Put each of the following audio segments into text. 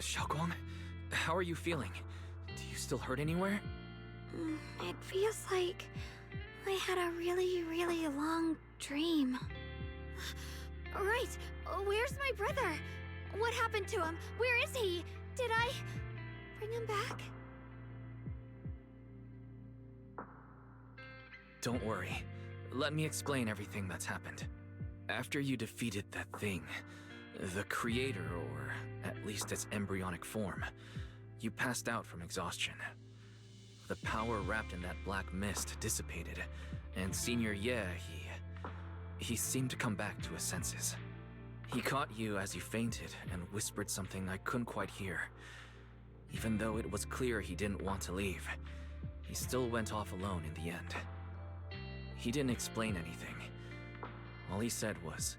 Xiaoguang, how are you feeling? Do you still hurt anywhere? It feels like I had a really, really long dream. Right! Where's my brother? What happened to him? Where is he? Did I bring him back? Don't worry. Let me explain everything that's happened. After you defeated that thing, the creator, or at least its embryonic form, you passed out from exhaustion. The power wrapped in that black mist dissipated, and Senior Ye, he seemed to come back to his senses. He caught you as you fainted and whispered something I couldn't quite hear. Even though it was clear he didn't want to leave, he still went off alone in the end. He didn't explain anything. All he said was,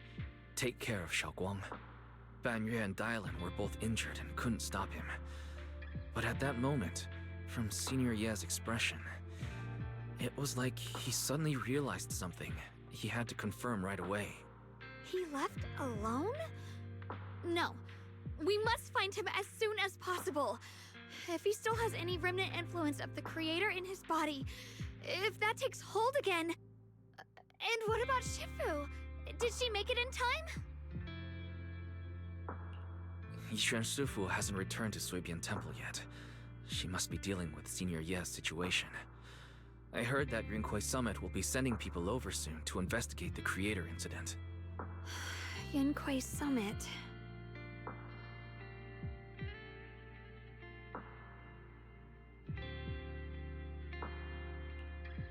"Take care of Xiaoguang." Ban Yue and Dylan were both injured and couldn't stop him. But at that moment, from Senior Ye's expression, it was like he suddenly realized something he had to confirm right away. He left alone? No. We must find him as soon as possible. If he still has any remnant influence of the creator in his body, if that takes hold again. And what about Shifu? Did she make it in time? Yixuan Shifu hasn't returned to Suibian Temple yet. She must be dealing with Senior Ye's situation. I heard that Yunhui Summit will be sending people over soon to investigate the creator incident. Yunhui Summit.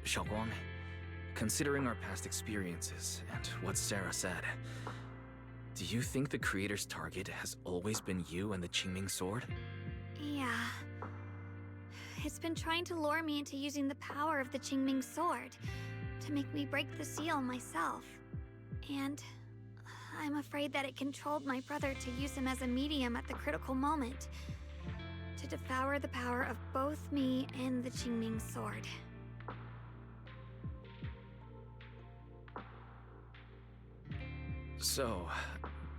Xiaoguang, considering our past experiences and what Sarah said, do you think the creator's target has always been you and the Qingming sword? Yeah. It's been trying to lure me into using the power of the Qingming sword to make me break the seal myself. And I'm afraid that it controlled my brother to use him as a medium at the critical moment, to devour the power of both me and the Qingming sword. So,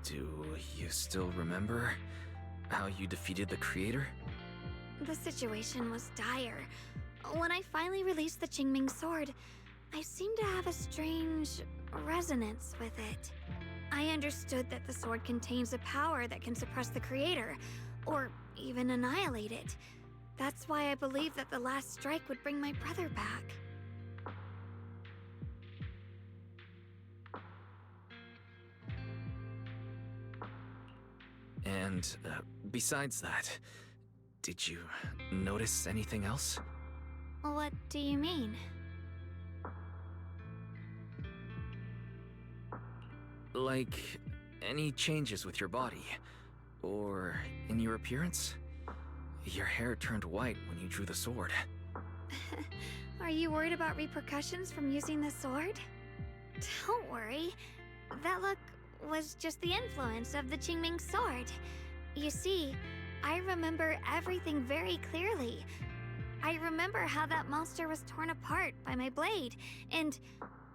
do you still remember how you defeated the creator? The situation was dire. When I finally released the Qingming sword, I seemed to have a strange resonance with it. I understood that the sword contains a power that can suppress the creator, or even annihilate it. That's why I believed that the last strike would bring my brother back. And besides that, did you notice anything else? What do you mean? Like, any changes with your body? Or in your appearance? Your hair turned white when you drew the sword. Are you worried about repercussions from using the sword? Don't worry. That look was just the influence of the Qingming sword. You see, I remember everything very clearly. I remember how that monster was torn apart by my blade, and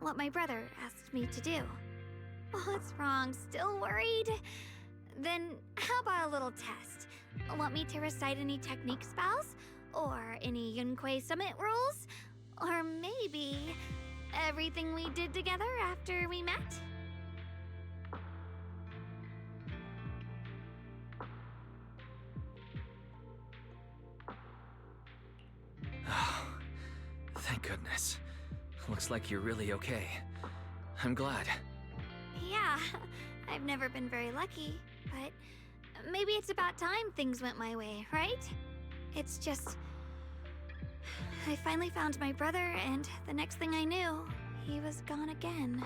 what my brother asked me to do. What's wrong? Still worried? Then how about a little test? Want me to recite any technique spells? Or any Yunhui Summit rules? Or maybe everything we did together after we met? Oh, thank goodness. Looks like you're really okay. I'm glad. Yeah, I've never been very lucky, but maybe it's about time things went my way, right? It's just... I finally found my brother, and the next thing I knew, he was gone again.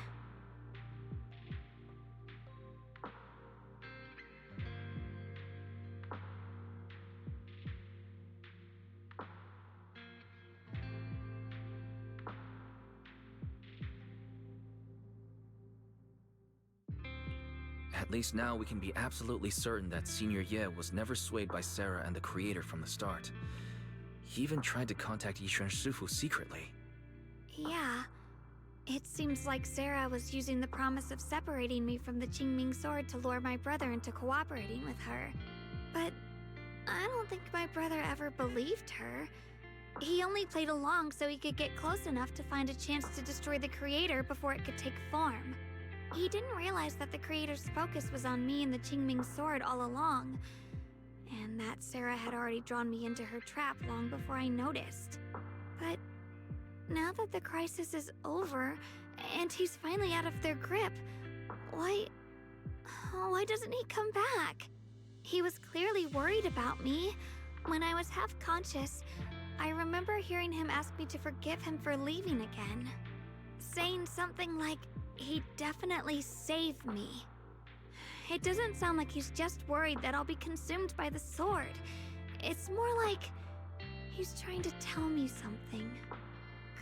At least now we can be absolutely certain that Senior Ye was never swayed by Sarah and the creator from the start. He even tried to contact Yixuan Shifu secretly. Yeah. It seems like Sarah was using the promise of separating me from the Qingming sword to lure my brother into cooperating with her. But think my brother ever believed her. He only played along so he could get close enough to find a chance to destroy the Creator before it could take form. He didn't realize that the Creator's focus was on me and the Qingming sword all along, and that Sarah had already drawn me into her trap long before I noticed. But now that the crisis is over, and he's finally out of their grip, why doesn't he come back? He was clearly worried about me. When I was half conscious, I remember hearing him ask me to forgive him for leaving again, saying something like, he'd definitely save me. It doesn't sound like he's just worried that I'll be consumed by the sword. It's more like he's trying to tell me something.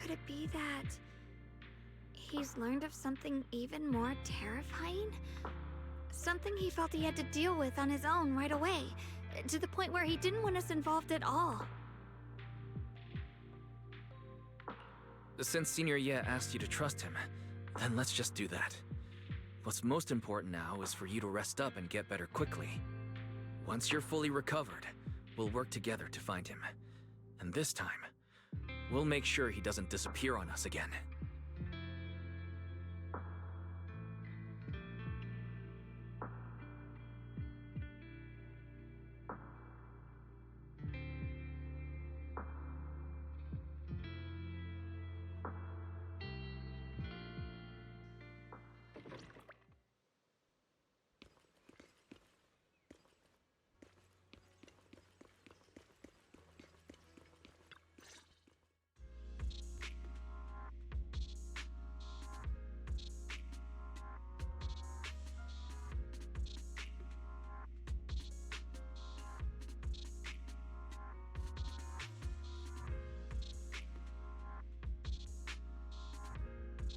Could it be that he's learned of something even more terrifying? Something he felt he had to deal with on his own right away, to the point where he didn't want us involved at all. Since Senior Ye asked you to trust him, then let's just do that. What's most important now is for you to rest up and get better quickly. Once you're fully recovered, we'll work together to find him. And this time, we'll make sure he doesn't disappear on us again.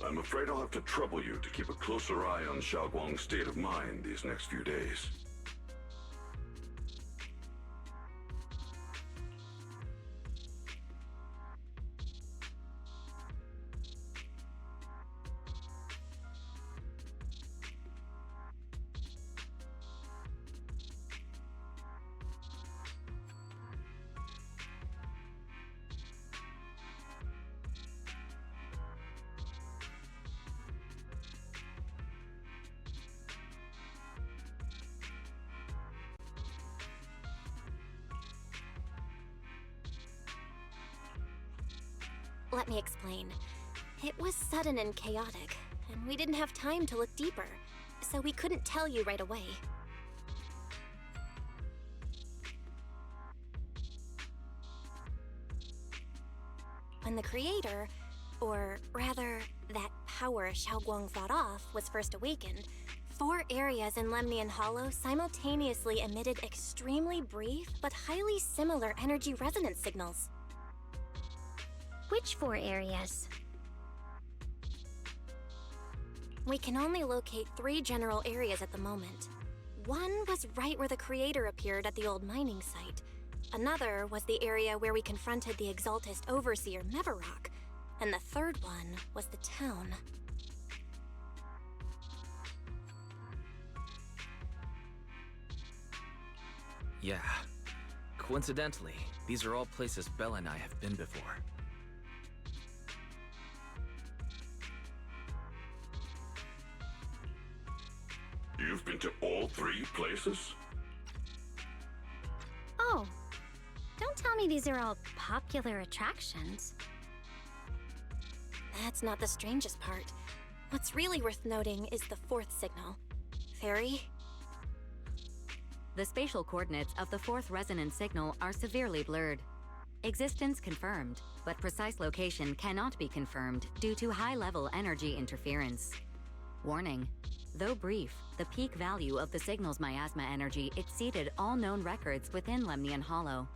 I'm afraid I'll have to trouble you to keep a closer eye on Xiaoguang's state of mind these next few days. Let me explain. It was sudden and chaotic, and we didn't have time to look deeper, so we couldn't tell you right away. When the Creator, or rather, that power Xiaoguang fought off, was first awakened, 4 areas in Lemnian Hollow simultaneously emitted extremely brief but highly similar energy resonance signals. Which 4 areas? We can only locate 3 general areas at the moment. One was right where the Creator appeared at the old mining site. Another was the area where we confronted the Exaltist Overseer Mevarok. And the third one was the town. Yeah. Coincidentally, these are all places Bella and I have been before. You've been to all 3 places? Oh, don't tell me these are all popular attractions. That's not the strangest part. What's really worth noting is the 4th signal. Fairy? The spatial coordinates of the 4th resonance signal are severely blurred. Existence confirmed, but precise location cannot be confirmed due to high-level energy interference. Warning: though brief, the peak value of the signal's miasma energy exceeded all known records within Lemnian Hollow.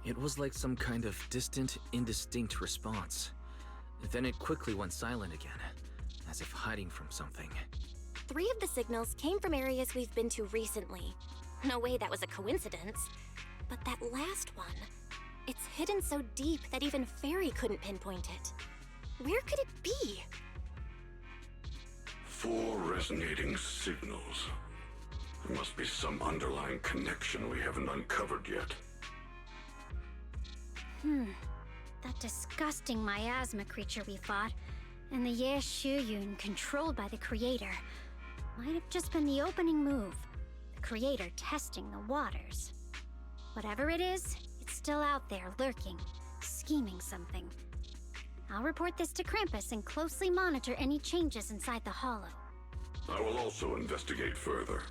It was like some kind of distant, indistinct response. Then it quickly went silent again, as if hiding from something. 3 of the signals came from areas we've been to recently. No way that was a coincidence. But that last one, it's hidden so deep that even Fairy couldn't pinpoint it. Where could it be? 4 resonating signals. There must be some underlying connection we haven't uncovered yet. That disgusting miasma creature we fought, and the Ye Shuyun controlled by the Creator, might have just been the opening move. The Creator testing the waters. Whatever it is, it's still out there, lurking, scheming something. I'll report this to Krampus and closely monitor any changes inside the Hollow. I will also investigate further.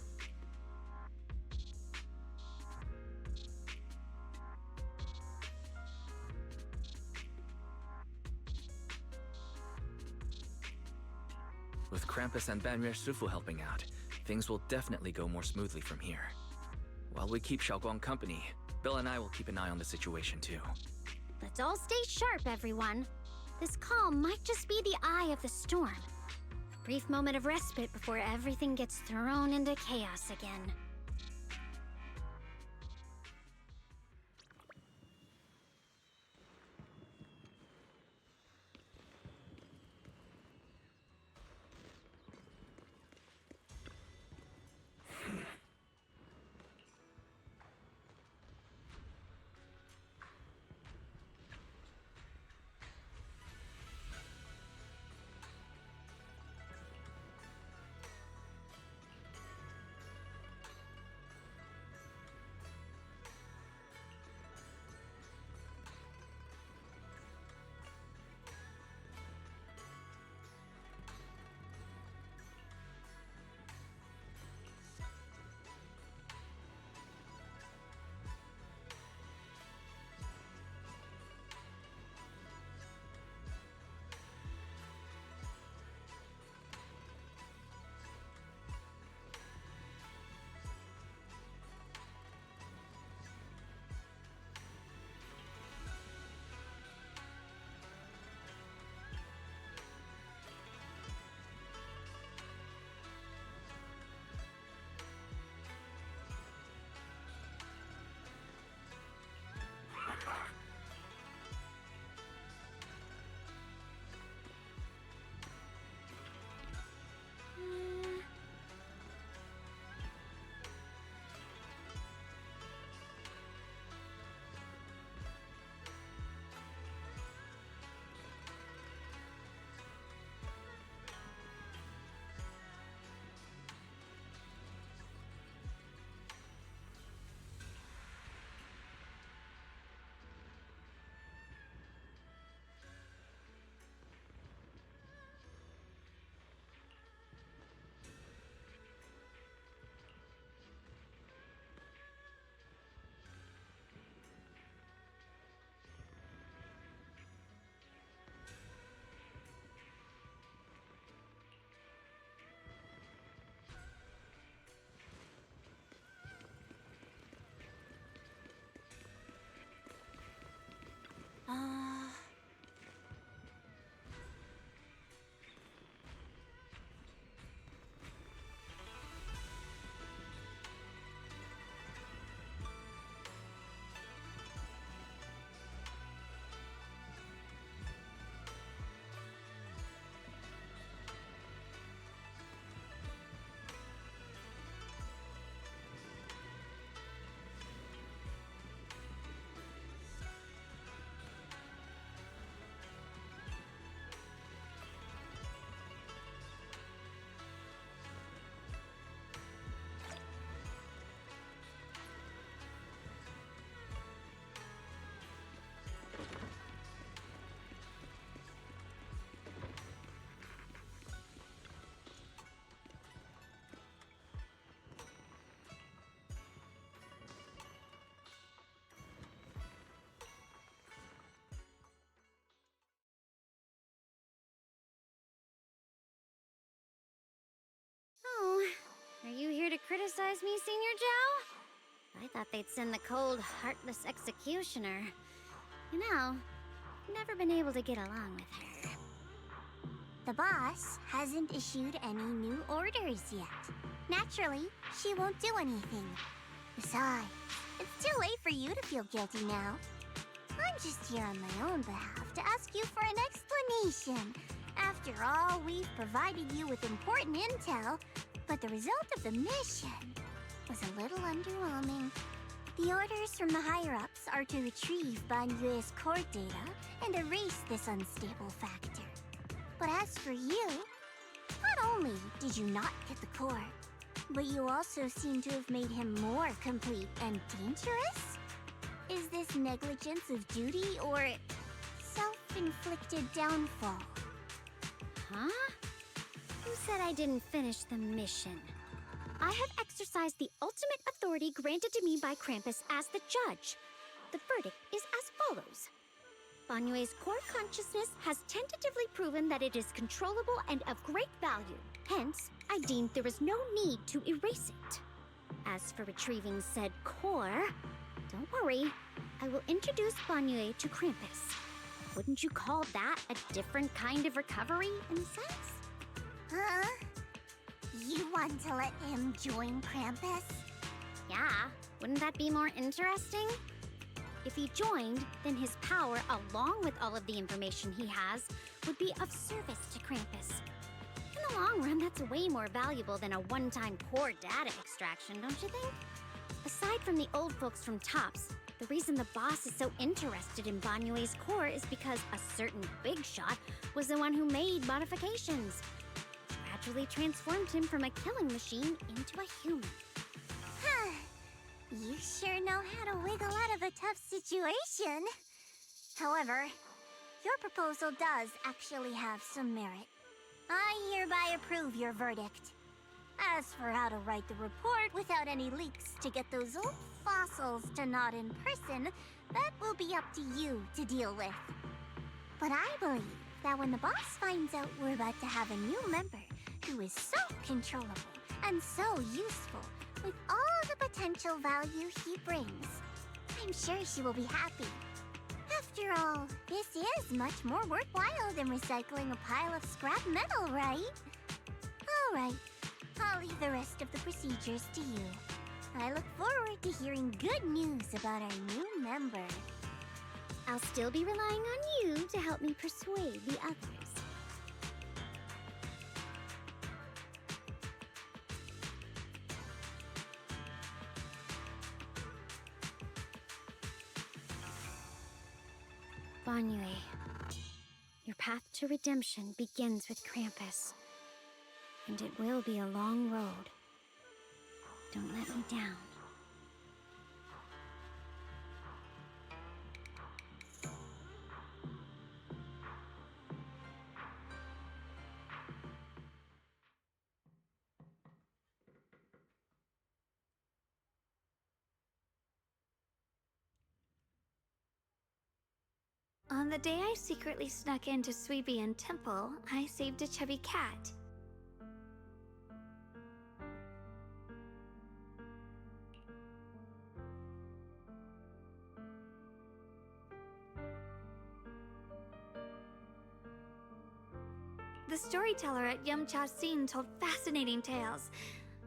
With Krampus and Banrier Sufu helping out, things will definitely go more smoothly from here. While we keep Xiaoguang company, Bill and I will keep an eye on the situation too. Let's all stay sharp, everyone. This calm might just be the eye of the storm. A brief moment of respite before everything gets thrown into chaos again. Oh, are you here to criticize me, Senior Zhao? I thought they'd send the cold, heartless executioner. You know, I've never been able to get along with her. The boss hasn't issued any new orders yet. Naturally, she won't do anything. Besides, it's too late for you to feel guilty now. I'm just here on my own behalf to ask you for an explanation. After After all, we've provided you with important intel, but the result of the mission was a little underwhelming. The orders from the higher-ups are to retrieve Banyue's core data and erase this unstable factor. But as for you, not only did you not get the core, but you also seem to have made him more complete and dangerous? Is this negligence of duty or self-inflicted downfall? Huh? Who said I didn't finish the mission? I have exercised the ultimate authority granted to me by Krampus as the judge. The verdict is as follows. Banyue's core consciousness has tentatively proven that it is controllable and of great value. Hence, I deemed there is no need to erase it. As for retrieving said core, don't worry. I will introduce Banyue to Krampus. Wouldn't you call that a different kind of recovery, in a sense? Huh? You want to let him join Krampus? Yeah, wouldn't that be more interesting? If he joined, then his power, along with all of the information he has, would be of service to Krampus. In the long run, that's way more valuable than a one-time core data extraction, don't you think? Aside from the old folks from TOPS, the reason the boss is so interested in Banyue's core is because a certain big shot was the one who made modifications. Gradually transformed him from a killing machine into a human. Huh. You sure know how to wiggle out of a tough situation. However, your proposal does actually have some merit. I hereby approve your verdict. As for how to write the report without any leaks to get those old fossils to nod in person, that will be up to you to deal with. But I believe that when the boss finds out we're about to have a new member who is so controllable and so useful with all the potential value he brings, I'm sure she will be happy. After all, this is much more worthwhile than recycling a pile of scrap metal, right? All right. I'll leave the rest of the procedures to you. I look forward to hearing good news about our new member. I'll still be relying on you to help me persuade the others. Banyue, your path to redemption begins with Krampus. And it will be a long road. Don't let me down. On the day I secretly snuck into Suibian Temple, I saved a chubby cat. The storyteller at Yumcha Scene told fascinating tales.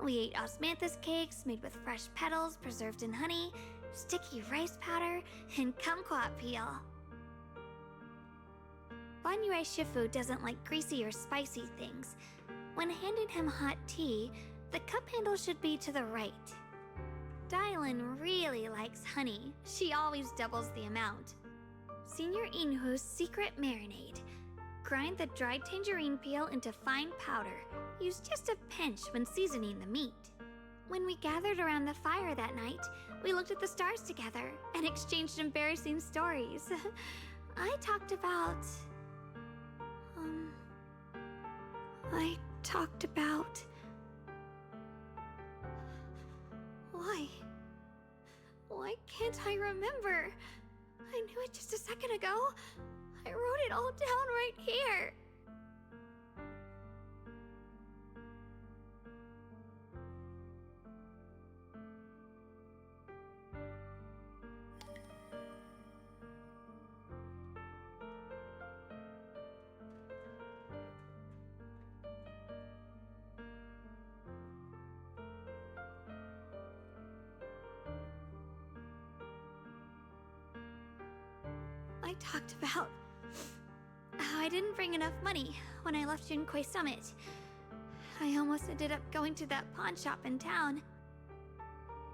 We ate osmanthus cakes made with fresh petals preserved in honey, sticky rice powder, and kumquat peel. Banyue Shifu doesn't like greasy or spicy things. When handing him hot tea, the cup handle should be to the right. Dylan really likes honey. She always doubles the amount. Senior Inhu's secret marinade. Grind the dried tangerine peel into fine powder. Use just a pinch when seasoning the meat. When we gathered around the fire that night, we looked at the stars together and exchanged embarrassing stories. I talked about... Why can't I remember? I knew it just a second ago. I wrote it all down right here. I talked about how I didn't bring enough money when I left Junkoi Summit. I almost ended up going to that pawn shop in town.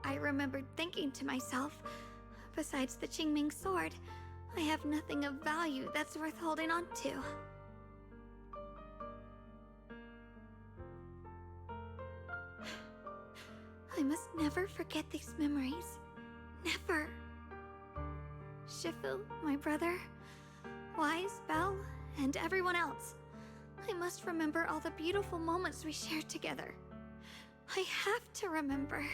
I remembered thinking to myself, besides the Qingming sword, I have nothing of value that's worth holding on to. I must never forget these memories. Never. Shifu, my brother, Wise, Belle, and everyone else. I must remember all the beautiful moments we shared together. I have to remember.